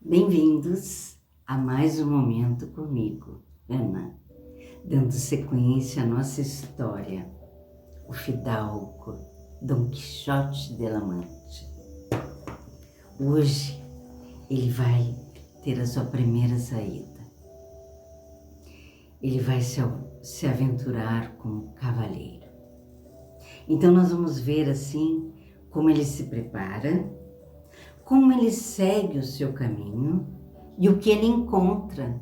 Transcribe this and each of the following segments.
Bem-vindos a mais um momento comigo, Ana, dando sequência à nossa história, o fidalgo Dom Quixote de la Mancha. Hoje ele vai ter a sua primeira saída. Ele vai se aventurar como cavaleiro. Então nós vamos ver assim como ele se prepara, como ele segue o seu caminho e o que ele encontra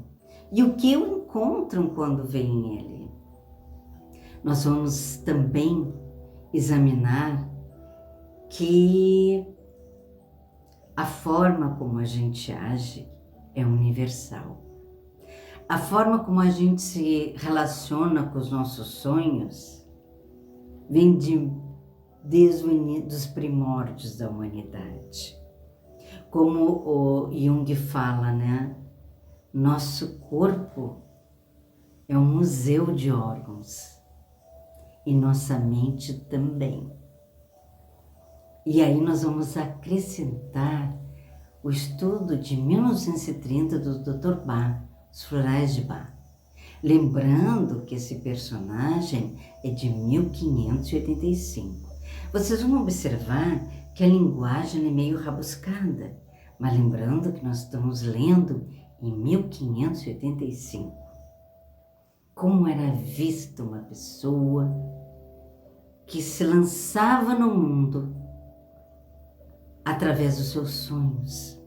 e o que o encontram quando veem ele. Nós vamos também examinar que a forma como a gente age é universal. A forma como a gente se relaciona com os nossos sonhos vem desde os primórdios da humanidade. Como o Jung fala, né? Nosso corpo é um museu de órgãos e nossa mente também. E aí nós vamos acrescentar o estudo de 1930 do Dr. Bach, Os Florais de Bach. Lembrando que esse personagem é de 1585. Vocês vão observar que a linguagem é meio rabuscada, mas lembrando que nós estamos lendo em 1585. Como era vista uma pessoa que se lançava no mundo através dos seus sonhos,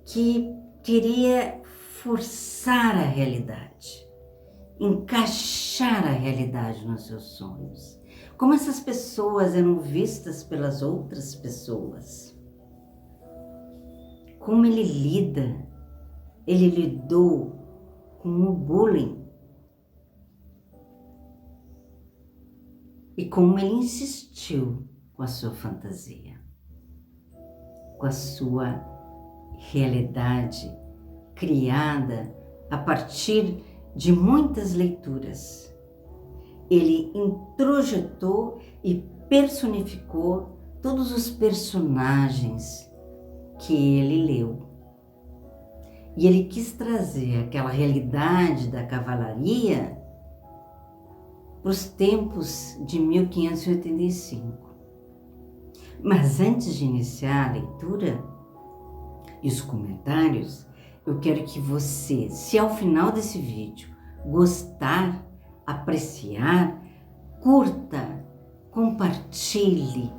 que queria forçar a realidade, encaixar a realidade nos seus sonhos. Como essas pessoas eram vistas pelas outras pessoas. Como ele lidou com o bullying. E como ele insistiu com a sua fantasia, com a sua realidade criada a partir de muitas leituras. Ele introjetou e personificou todos os personagens que ele leu. E ele quis trazer aquela realidade da cavalaria para os tempos de 1585. Mas antes de iniciar a leitura e os comentários, eu quero que você, se ao final desse vídeo gostar, apreciar, curta, compartilhe,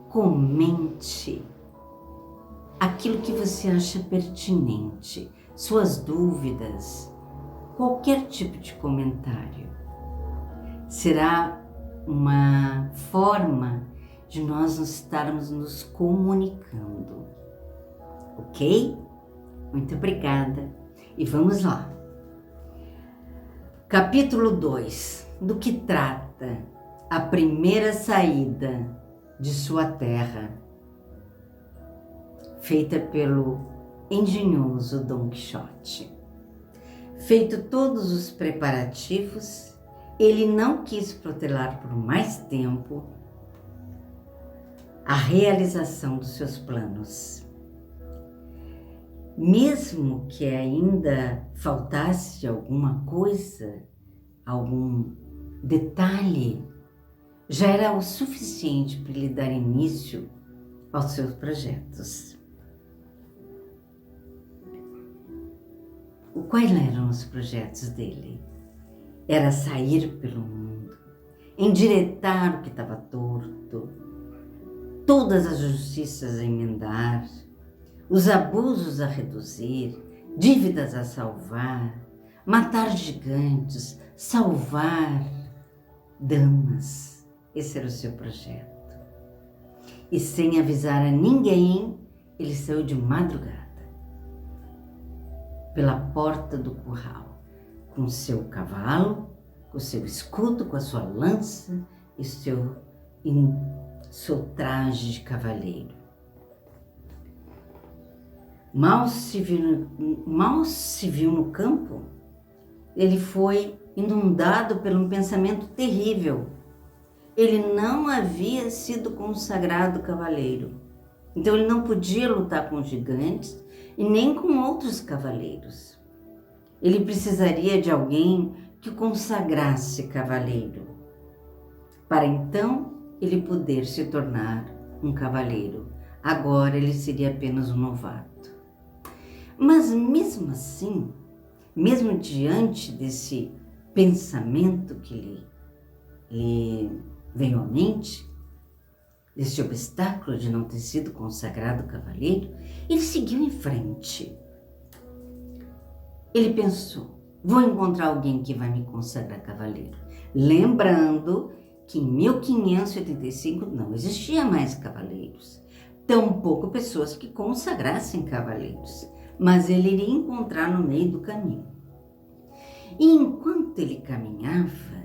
comente aquilo que você acha pertinente, suas dúvidas, qualquer tipo de comentário. Será uma forma de nós estarmos nos comunicando, ok? Muito obrigada e vamos lá. Capítulo 2. Do que trata a primeira saída de sua terra, feita pelo engenhoso Dom Quixote. Feito todos os preparativos, ele não quis protelar por mais tempo a realização dos seus planos. Mesmo que ainda faltasse alguma coisa, algum detalhe, já era o suficiente para ele dar início aos seus projetos. Quais eram os projetos dele? Era sair pelo mundo, endireitar o que estava torto, todas as justiças a emendar, os abusos a reduzir, dívidas a salvar, matar gigantes, salvar damas. Esse era o seu projeto. E sem avisar a ninguém, ele saiu de madrugada pela porta do curral, com seu cavalo, com seu escudo, com a sua lança e seu traje de cavaleiro. Mal se viu no campo, ele foi inundado por um pensamento terrível. Ele não havia sido consagrado cavaleiro. Então ele não podia lutar com gigantes e nem com outros cavaleiros. Ele precisaria de alguém que o consagrasse cavaleiro, para então ele poder se tornar um cavaleiro. Agora ele seria apenas um novato. Mas mesmo assim, mesmo diante desse pensamento que lhe veio à mente, desse obstáculo de não ter sido consagrado cavaleiro, ele seguiu em frente. Ele pensou, vou encontrar alguém que vai me consagrar cavaleiro. Lembrando que em 1585 não existia mais cavaleiros, tampouco pessoas que consagrassem cavaleiros, mas ele iria encontrar no meio do caminho. E enquanto ele caminhava,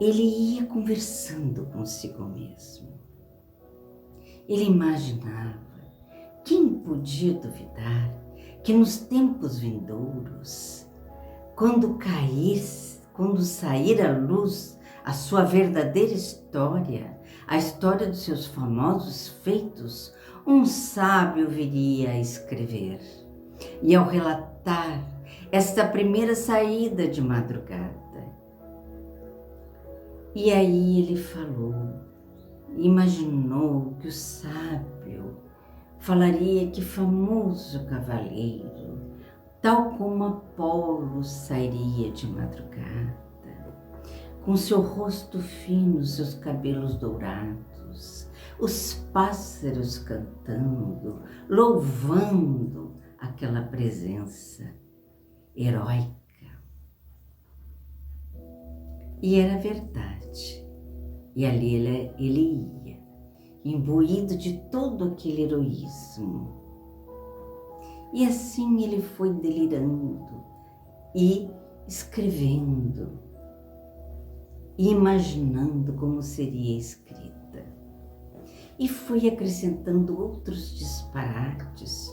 ele ia conversando consigo mesmo. Ele imaginava, quem podia duvidar que nos tempos vindouros, quando sair à luz a sua verdadeira história, a história dos seus famosos feitos, um sábio viria a escrever. E ao relatar esta primeira saída de madrugada, e aí ele falou, imaginou que o sábio falaria que famoso cavaleiro, tal como Apolo sairia de madrugada, com seu rosto fino, seus cabelos dourados, os pássaros cantando, louvando aquela presença heróica. E era verdade. E ali ele ia, imbuído de todo aquele heroísmo. E assim ele foi delirando e escrevendo, e imaginando como seria escrita. E foi acrescentando outros disparates,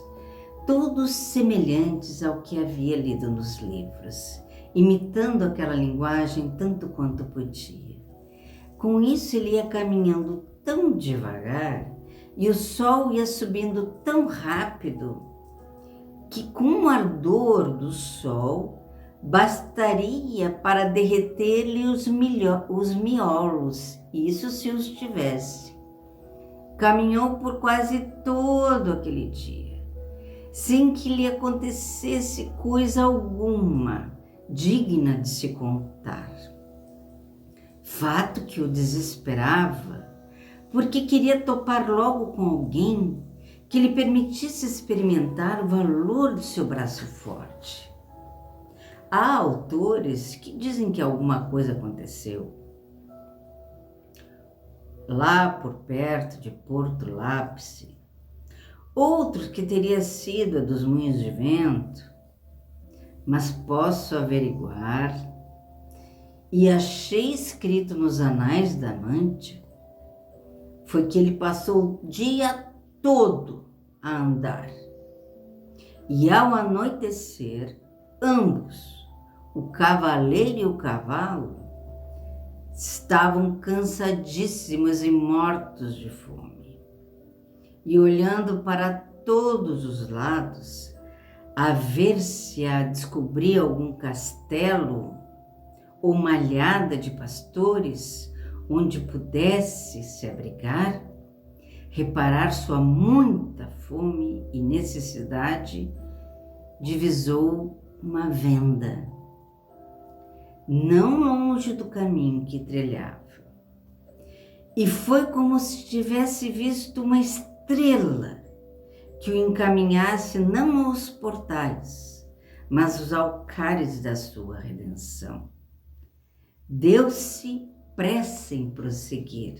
todos semelhantes ao que havia lido nos livros, imitando aquela linguagem tanto quanto podia. Com isso ele ia caminhando tão devagar e o sol ia subindo tão rápido que com o ardor do sol bastaria para derreter-lhe os miolos, isso se os tivesse. Caminhou por quase todo aquele dia, sem que lhe acontecesse coisa alguma digna de se contar. Fato que o desesperava, porque queria topar logo com alguém que lhe permitisse experimentar o valor do seu braço forte. Há autores que dizem que alguma coisa aconteceu lá por perto de Porto Lápice, outros que teria sido a dos moinhos de vento, mas posso averiguar e achei escrito nos anais da Mancha foi que ele passou o dia todo a andar. E ao anoitecer, ambos, o cavaleiro e o cavalo, estavam cansadíssimos e mortos de fome. E olhando para todos os lados, a ver se a descobrir algum castelo ou malhada de pastores onde pudesse se abrigar, reparar sua muita fome e necessidade, divisou uma venda, não longe do caminho que trilhava. E foi como se tivesse visto uma estrela que o encaminhasse não aos portais, mas aos alcares da sua redenção. Deu-se pressa em prosseguir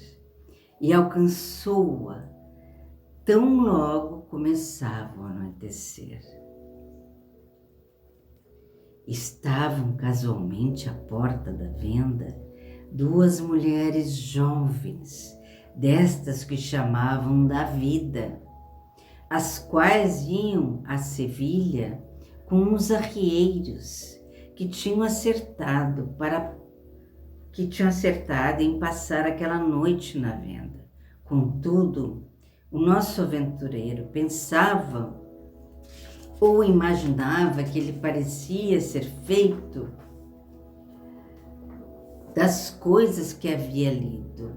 e alcançou-a tão logo começava a anoitecer. Estavam casualmente à porta da venda duas mulheres jovens, destas que chamavam da vida, as quais iam a Sevilha com uns arrieiros que tinham acertado em passar aquela noite na venda. Contudo, o nosso aventureiro pensava ou imaginava que ele parecia ser feito das coisas que havia lido.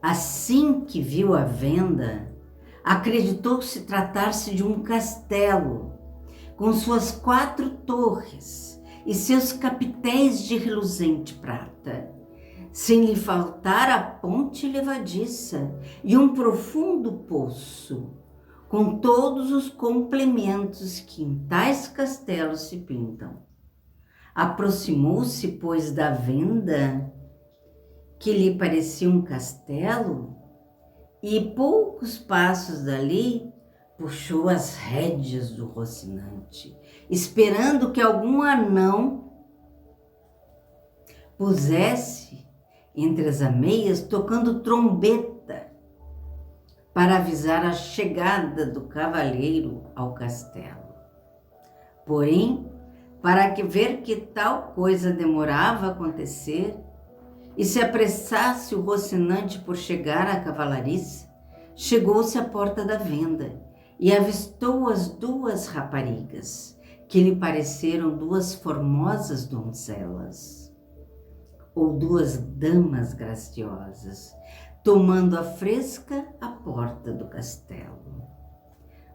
Assim que viu a venda, acreditou se tratar-se de um castelo, com suas 4 torres e seus capitéis de reluzente prata, sem lhe faltar a ponte levadiça e um profundo poço, com todos os complementos que em tais castelos se pintam. Aproximou-se, pois, da venda, que lhe parecia um castelo, e poucos passos dali puxou as rédeas do Rocinante, esperando que algum anão pusesse entre as ameias, tocando trombeta para avisar a chegada do cavaleiro ao castelo. Porém, para ver que tal coisa demorava a acontecer e se apressasse o Rocinante por chegar à cavalariça, chegou-se à porta da venda e avistou as 2 raparigas, que lhe pareceram 2 formosas donzelas, ou 2 damas graciosas, tomando a fresca a porta do castelo.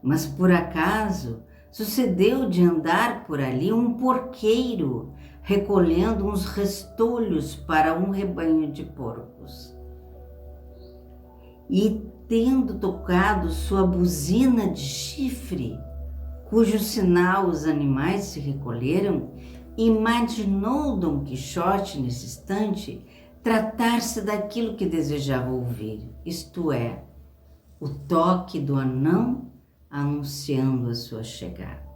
Mas por acaso sucedeu de andar por ali um porqueiro recolhendo uns restolhos para um rebanho de porcos. E tendo tocado sua buzina de chifre, cujo sinal os animais se recolheram, imaginou Dom Quixote nesse instante tratar-se daquilo que desejava ouvir, isto é, o toque do anão anunciando a sua chegada.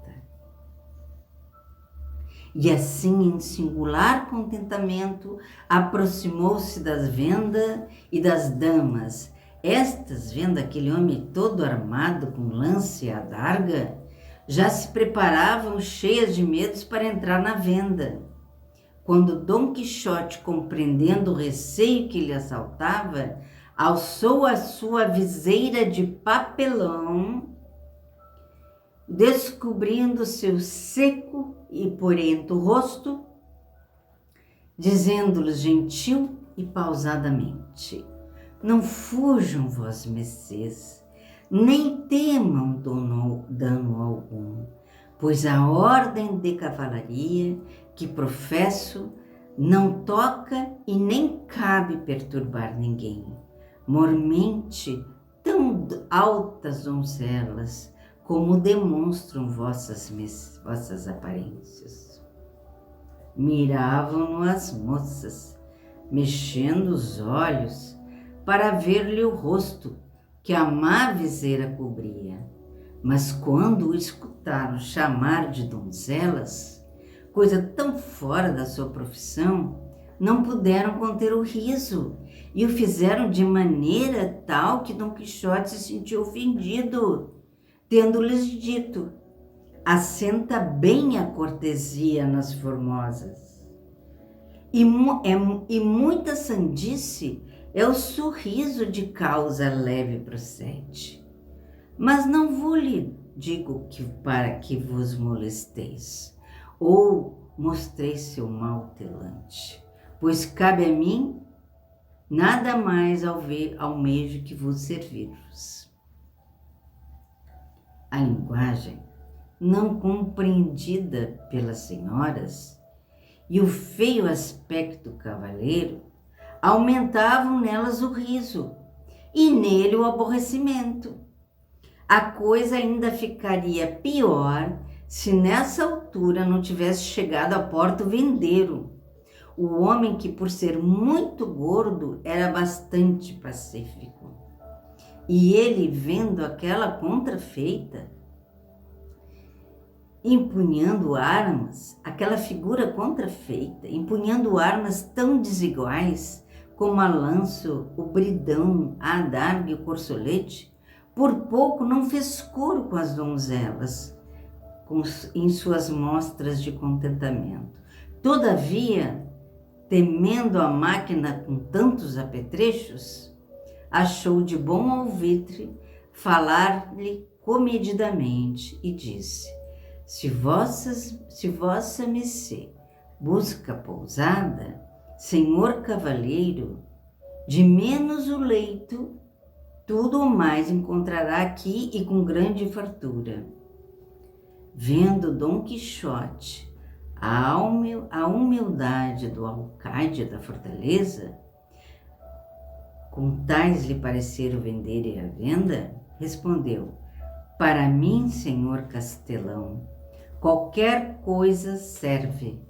E assim, em singular contentamento, aproximou-se das vendas e das damas. Estas, vendo aquele homem todo armado com lance e adarga, já se preparavam cheias de medos para entrar na venda. Quando Dom Quixote, compreendendo o receio que lhe assaltava, alçou a sua viseira de papelão, descobrindo seu seco e porento rosto, dizendo-lhes gentil e pausadamente: não fujam, vós mercês, nem temam dano algum, pois a ordem de cavalaria que professo não toca e nem cabe perturbar ninguém, mormente tão altas donzelas como demonstram vossas aparências. Miravam-no as moças, mexendo os olhos para ver-lhe o rosto que a má viseira cobria. Mas quando o escutaram chamar de donzelas, coisa tão fora da sua profissão, não puderam conter o riso e o fizeram de maneira tal que Dom Quixote se sentiu ofendido, tendo-lhes dito: assenta bem a cortesia nas formosas. E muita sandice é o sorriso de causa leve procede. Mas não vou lhe digo que para que vos molesteis, ou mostreis seu mal telante, pois cabe a mim nada mais almejo que vos servir-vos. A linguagem não compreendida pelas senhoras e o feio aspecto do cavaleiro aumentavam nelas o riso e nele o aborrecimento. A coisa ainda ficaria pior se nessa altura não tivesse chegado à porta o vendeiro, o homem que, por ser muito gordo, era bastante pacífico. E ele, vendo aquela contrafeita, empunhando armas, aquela figura contrafeita, empunhando armas tão desiguais como a lança, o bridão, a adarga e o corcelete, por pouco não fez coro com as donzelas, em suas mostras de contentamento. Todavia, temendo a máquina com tantos apetrechos, achou de bom alvitre falar-lhe comedidamente e disse: se vossa mercê busca pousada, senhor cavalheiro, de menos o leito, tudo o mais encontrará aqui e com grande fartura. Vendo Dom Quixote a humildade do alcaide da fortaleza, com tais lhe pareceram vender e a venda, respondeu: para mim, senhor castelão, qualquer coisa serve,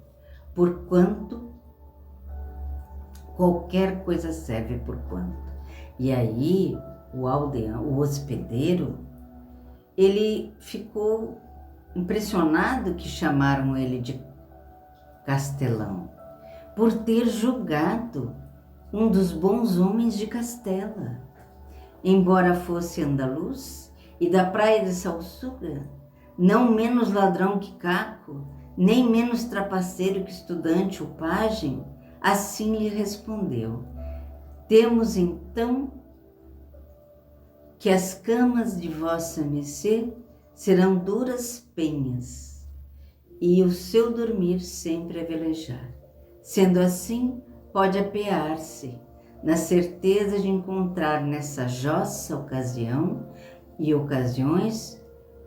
porquanto. E aí, o aldeão, o hospedeiro, ele ficou impressionado que chamaram ele de castelão, por ter julgado um dos bons homens de Castela. Embora fosse andaluz e da praia de Salsuga, não menos ladrão que Caco, nem menos trapaceiro que estudante ou pajem, assim lhe respondeu: temos então que as camas de vossa mercê serão duras penhas, e o seu dormir sempre a velejar. Sendo assim, pode apear-se, na certeza de encontrar nessa jossa ocasião e ocasiões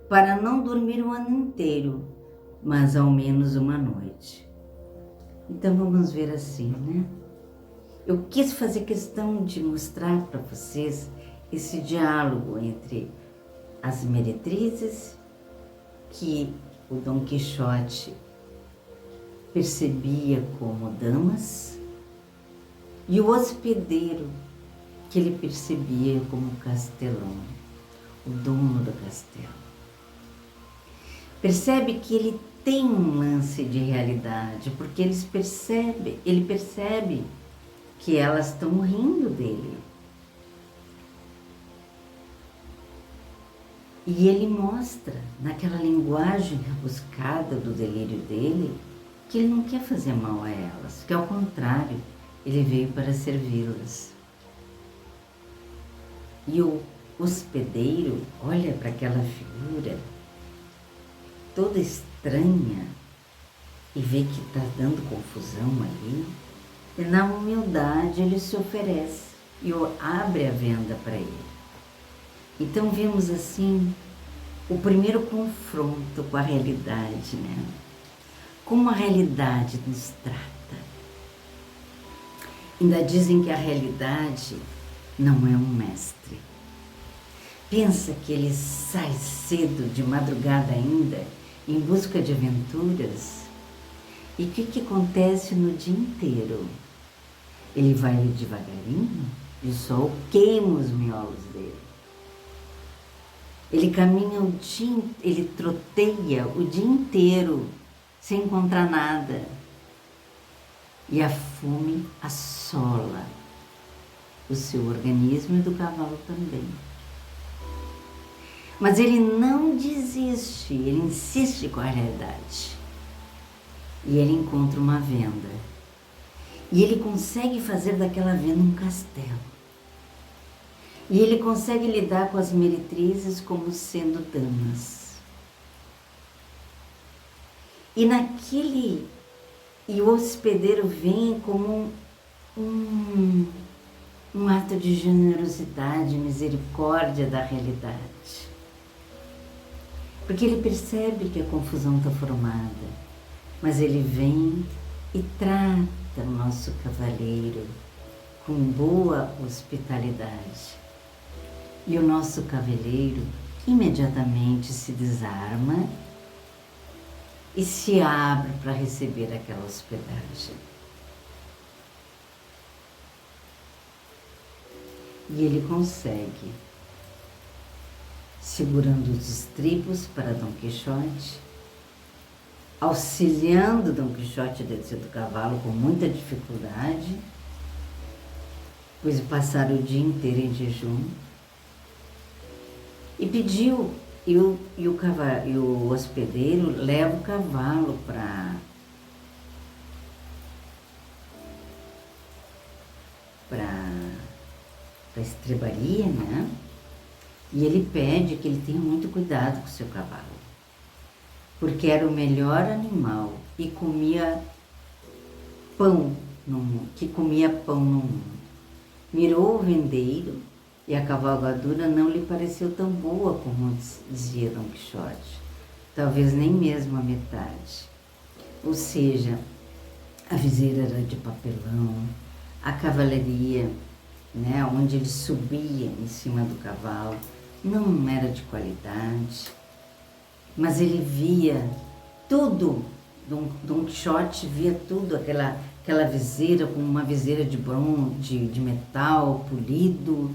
para não dormir o ano inteiro, mas ao menos uma noite. Então vamos ver assim, né? Eu quis fazer questão de mostrar para vocês esse diálogo entre as meretrizes que o Dom Quixote percebia como damas e o hospedeiro que ele percebia como castelão, o dono do castelo. Percebe que ele tem um lance de realidade, porque ele percebe que elas estão rindo dele. E ele mostra, naquela linguagem rebuscada do delírio dele, que ele não quer fazer mal a elas, que ao contrário, ele veio para servi-las. E o hospedeiro olha para aquela figura toda estranha e vê que está dando confusão ali, e na humildade ele se oferece e abre a venda para ele. Então vemos assim o primeiro confronto com a realidade, né? Como a realidade nos trata. Ainda dizem que a realidade não é um mestre. Pensa que ele sai cedo, de madrugada ainda, em busca de aventuras. E o que acontece no dia inteiro? Ele vai devagarinho e o sol queima os miolos dele. Ele caminha ele troteia o dia inteiro sem encontrar nada. E a fome assola o seu organismo e do cavalo também. Mas ele não desiste, ele insiste com a realidade. E ele encontra uma venda. E ele consegue fazer daquela venda um castelo. E ele consegue lidar com as meretrizes como sendo damas. E o hospedeiro vem como um ato de generosidade, misericórdia da realidade. Porque ele percebe que a confusão está formada, mas ele vem e trata o nosso cavaleiro com boa hospitalidade. E o nosso cavaleiro imediatamente se desarma e se abre para receber aquela hospedagem. E ele consegue, segurando os estribos para Dom Quixote, auxiliando Dom Quixote a descer do cavalo com muita dificuldade, pois passaram o dia inteiro em jejum, e pediu, e o hospedeiro leva o cavalo para a estrebaria, né? E ele pede que ele tenha muito cuidado com o seu cavalo, porque era o melhor animal e comia pão no mundo, que comia pão no mundo. Mirou o vendeiro e a cavalgadura não lhe pareceu tão boa como dizia Dom Quixote, talvez nem mesmo a metade. Ou seja, a viseira era de papelão, a cavalaria, né, onde ele subia em cima do cavalo, não era de qualidade, mas ele via tudo. Dom Quixote via tudo, aquela viseira como uma viseira de bronze, de metal polido,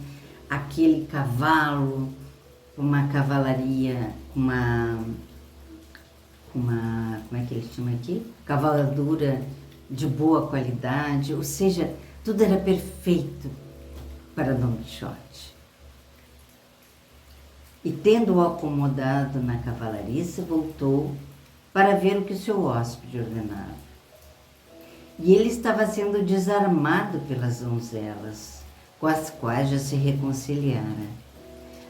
aquele cavalo, uma cavalaria, como é que ele chama aqui? Cavalgadura de boa qualidade, ou seja, tudo era perfeito para Dom Quixote. E tendo-o acomodado na cavalariça, voltou para ver o que o seu hóspede ordenava. E ele estava sendo desarmado pelas donzelas, com as quais já se reconciliara.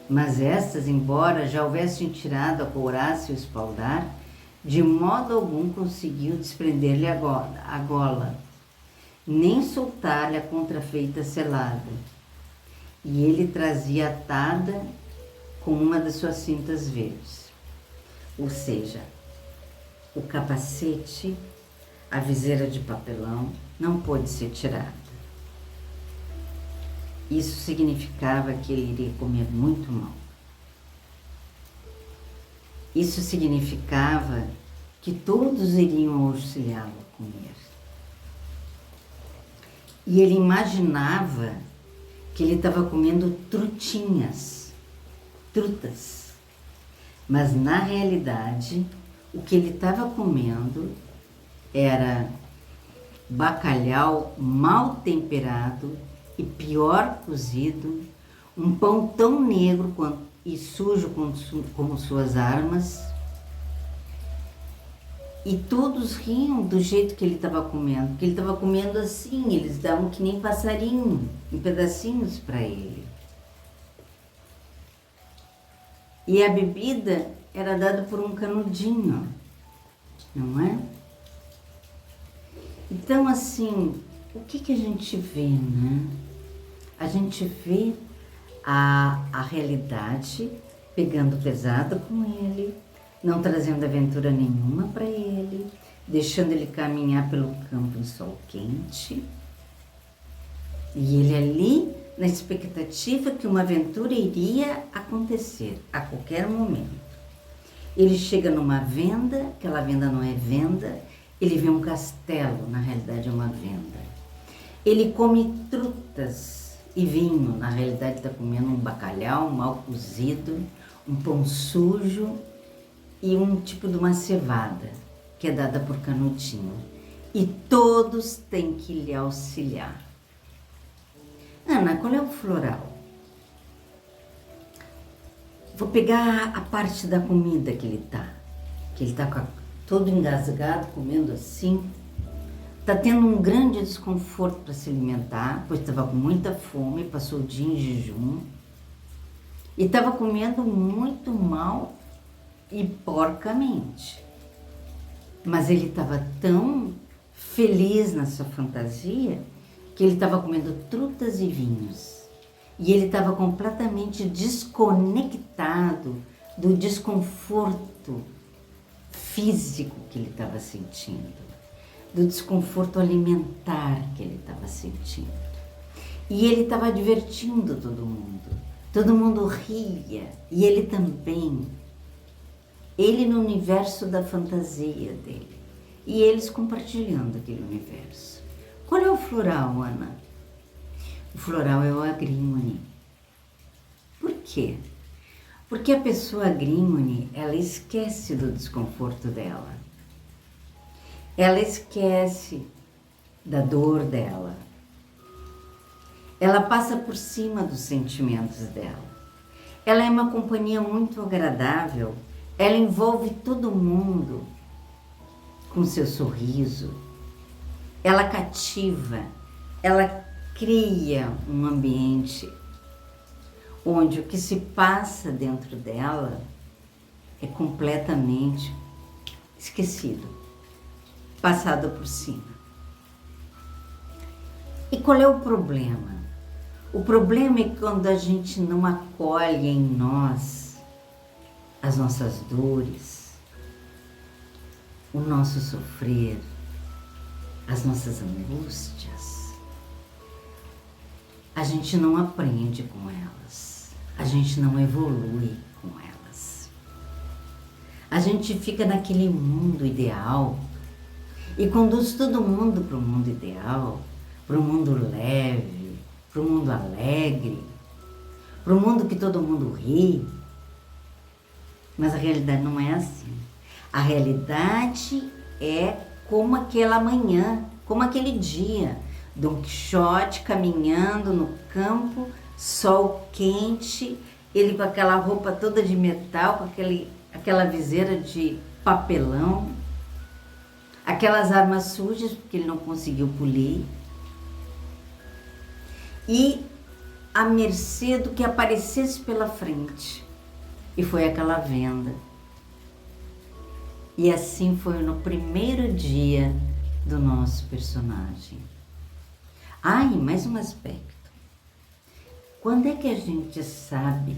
Mas estas, embora já houvessem tirado a couraça e o espaldar, de modo algum conseguiu desprender-lhe a gola, nem soltar-lhe a contrafeita selada. E ele trazia atada com uma das suas cintas verdes. Ou seja, o capacete, a viseira de papelão, não pôde ser tirada. Isso significava que ele iria comer muito mal. Isso significava que todos iriam auxiliá-lo a comer. E ele imaginava que ele estava comendo trutas. Mas na realidade, o que ele estava comendo era bacalhau mal temperado e pior cozido, um pão tão negro e sujo como suas armas. E todos riam do jeito que ele estava comendo, porque ele estava comendo assim, eles davam que nem passarinho, em pedacinhos para ele. E a bebida era dada por um canudinho, não é? Então, assim, o que a gente vê, né? A gente vê a realidade pegando pesado com ele, não trazendo aventura nenhuma para ele, deixando ele caminhar pelo campo em sol quente. E ele ali, na expectativa que uma aventura iria acontecer a qualquer momento. Ele chega numa venda, aquela venda não é venda, ele vê um castelo, na realidade é uma venda. Ele come trutas e vinho, na realidade está comendo um bacalhau mal cozido, um pão sujo e um tipo de uma cevada, que é dada por canudinho. E todos têm que lhe auxiliar. Ana, qual é o floral? Vou pegar a parte da comida que ele tá todo engasgado, comendo assim. Tá tendo um grande desconforto para se alimentar, pois estava com muita fome, passou o dia em jejum. E estava comendo muito mal e porcamente. Mas ele estava tão feliz na sua fantasia que ele estava comendo trutas e vinhos. E ele estava completamente desconectado do desconforto físico que ele estava sentindo, do desconforto alimentar que ele estava sentindo. E ele estava divertindo todo mundo ria, e ele também. Ele no universo da fantasia dele, e eles compartilhando aquele universo. Qual é o floral, Ana? O floral é o agrímone. Por quê? Porque a pessoa agrímone, ela esquece do desconforto dela. Ela esquece da dor dela. Ela passa por cima dos sentimentos dela. Ela é uma companhia muito agradável. Ela envolve todo mundo com seu sorriso. Ela cativa, ela cria um ambiente onde o que se passa dentro dela é completamente esquecido, passado por cima. E qual é o problema? O problema é quando a gente não acolhe em nós as nossas dores, o nosso sofrer, as nossas angústias. A gente não aprende com elas, a gente não evolui com elas. A gente fica naquele mundo ideal e conduz todo mundo para o mundo ideal, para o mundo leve, para o mundo alegre, para o mundo que todo mundo ri. Mas a realidade não é assim. A realidade é como aquela manhã, como aquele dia. Dom Quixote caminhando no campo, sol quente, ele com aquela roupa toda de metal, com aquela viseira de papelão, aquelas armas sujas, porque ele não conseguiu polir, e à mercê do que aparecesse pela frente. E foi aquela venda. E assim foi no primeiro dia do nosso personagem. Ah, e mais um aspecto. Quando é que a gente sabe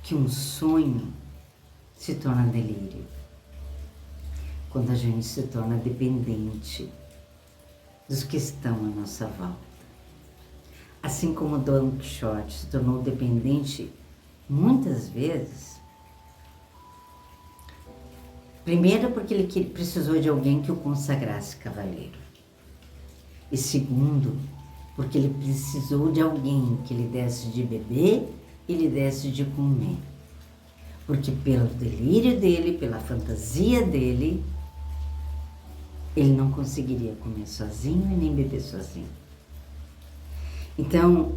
que um sonho se torna delírio? Quando a gente se torna dependente dos que estão à nossa volta. Assim como Dom Quixote se tornou dependente muitas vezes, primeiro porque ele precisou de alguém que o consagrasse cavaleiro. E segundo, porque ele precisou de alguém que lhe desse de beber e lhe desse de comer. Porque pelo delírio dele, pela fantasia dele, ele não conseguiria comer sozinho e nem beber sozinho. Então,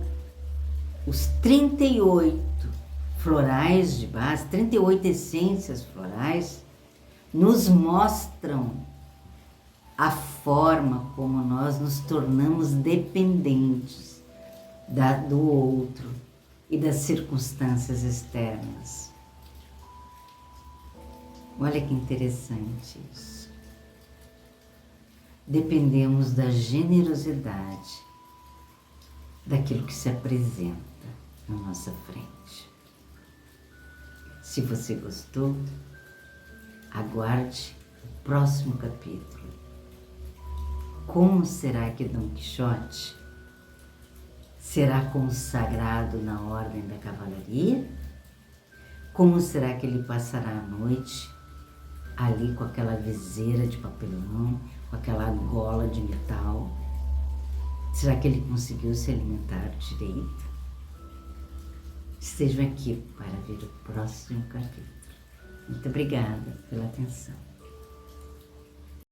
os 38 florais de base, 38 essências florais, nos mostram a forma como nós nos tornamos dependentes do outro e das circunstâncias externas. Olha que interessante isso. Dependemos da generosidade daquilo que se apresenta na nossa frente. Se você gostou, aguarde o próximo capítulo. Como será que Dom Quixote será consagrado na ordem da cavalaria? Como será que ele passará a noite ali com aquela viseira de papelão, com aquela gola de metal? Será que ele conseguiu se alimentar direito? Estejam aqui para ver o próximo capítulo. Muito obrigada pela atenção.